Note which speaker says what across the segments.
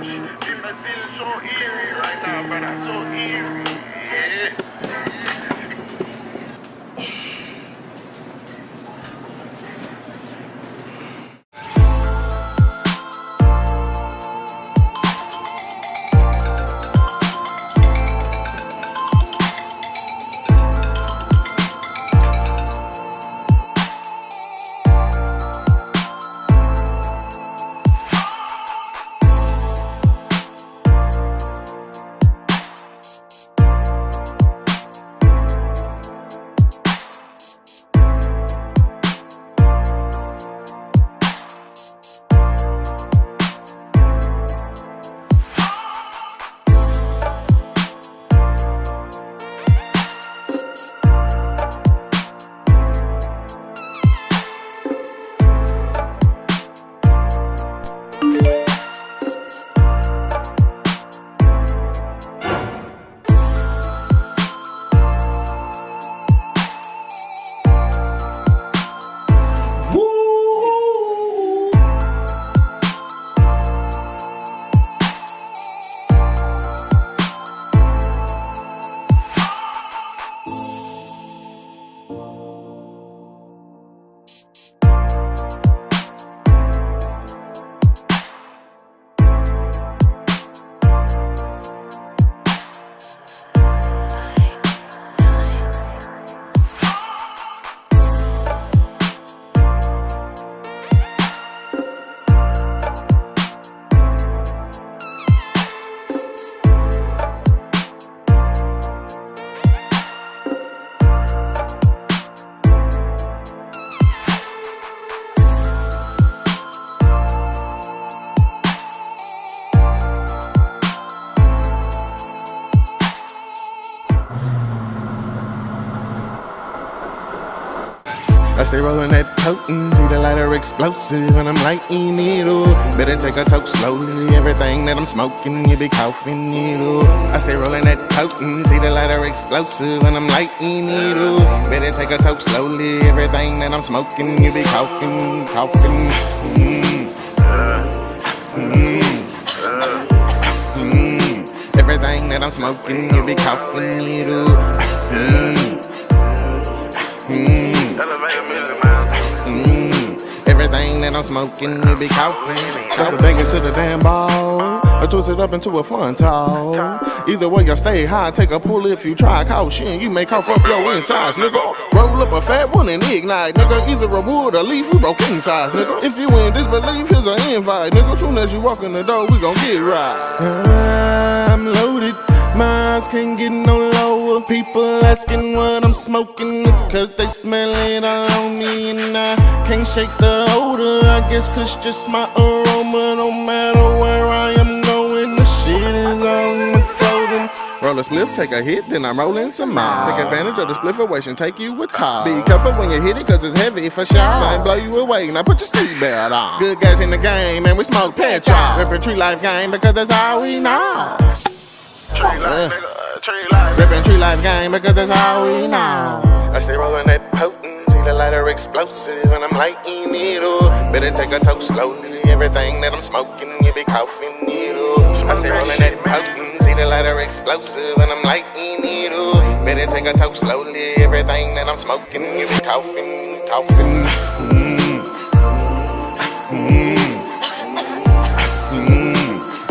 Speaker 1: She my city so eerie right now, but I'm so eerie. Yeah.
Speaker 2: I stay rolling that potent, see the lighter explosive, and I'm lighting it up. Better take a toke slowly, everything that I'm smoking, you be coughing it up. I stay rolling that potent, see the lighter explosive, and I'm lighting it up. Better take a toke slowly, everything that I'm smoking, you be coughing. Everything that I'm smoking, you be coughing it up. Everything that I'm smoking, you be coughing. Try to bang into the damn ball, or twist it up into a fun tall. Either way, you stay high, take a pull if you try. Caution, you may cough up your insides, nigga. Roll up a fat one and ignite, nigga. Either a wood or leaf, we broke inside, nigga. If you in disbelief, here's an invite, nigga. Soon as you walk in the door, we gon' get right. I'm loaded. My eyes can't get no lower. People asking what I'm smoking, cause they smell it all on me. And I can't shake the odor, I guess cause just my aroma. No matter where I am going, the shit is on my clothing. Roll a spliff, take a hit, then I'm rolling some more. Take advantage of the spliffation, take you a top. Be careful when you hit it, cause it's heavy for sure. Might blow you away, now put your seatbelt on. Good guys in the game, and we smoke petrol. Rippin' Tree Life game, because that's all we know.
Speaker 1: Tree life, nigga, tree life.
Speaker 2: Rippin' Tree Life game, because that's all we know. I stay rolling that potent, see the lighter explosive, and I'm lighting it up. Better take a toke slowly, everything that I'm smoking, you be coughing it up. I stay rolling that potent, see the lighter explosive, and I'm lighting it up. Better take a toke slowly, everything that I'm smoking, you be coughing.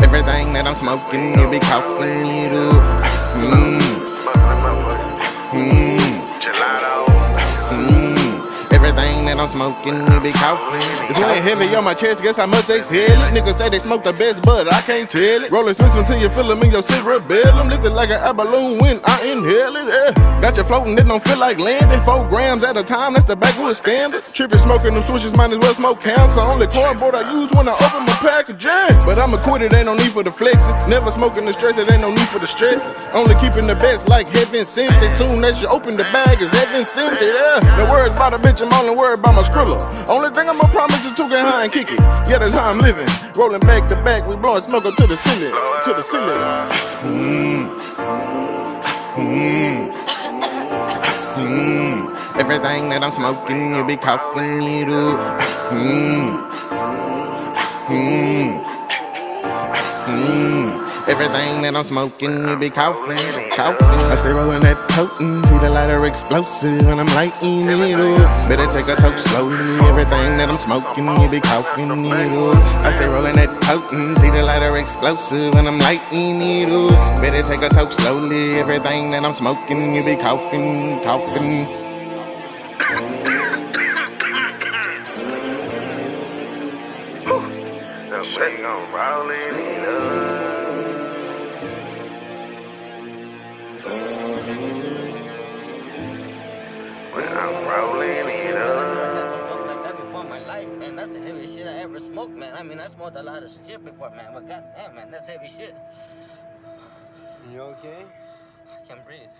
Speaker 2: Everything that I'm smoking, you be coughing it up. Everything that I'm smoking, you be coughing. It's weighing heavy on my chest, guess I must exhale it. Niggas say they smoke the best, but I can't tell it. Rolling spliffs until you feel them in your cerebellum. Lifted like an air balloon when I inhale it. Got you floating, it don't feel like landing. 4 grams at a time, that's the backwood standard. Trippin' smoking them swishes, might as well smoke cancer. Only cardboard I use when I open my packaging. But I'ma quit it, ain't no need for the flexing. Never smoking the stress, it ain't no need for the stress. Only keeping the best like heaven sent it. Soon as you open the bag, it's heaven sent it. The words by the bitch, I'm only worried about my Skrilla. Only thing I'ma promise is to get high and kick it. Yeah, that's how I'm living. Rolling back to back, we blowing smoke up to the ceiling. To the ceiling. Everything that I'm smoking, you be coughing it up. Everything that I'm smoking, you be coughing. I stay rolling that potent, see the lighter explosive when I'm lighting it up. Better take a toke slowly. Everything that I'm smoking, you be coughing it up. I stay rolling that potent, see the lighter explosive when I'm lighting it up. Better take a toke slowly. Everything that I'm smoking, you be coughing.
Speaker 1: Now we gon' roll it up. When I'm rolling it up.
Speaker 3: That before my life, man. That's the heaviest shit I ever smoked, man. I mean, I smoked a lot of shit before, man. But goddamn, man, that's heavy shit.
Speaker 4: You okay?
Speaker 3: I can't breathe.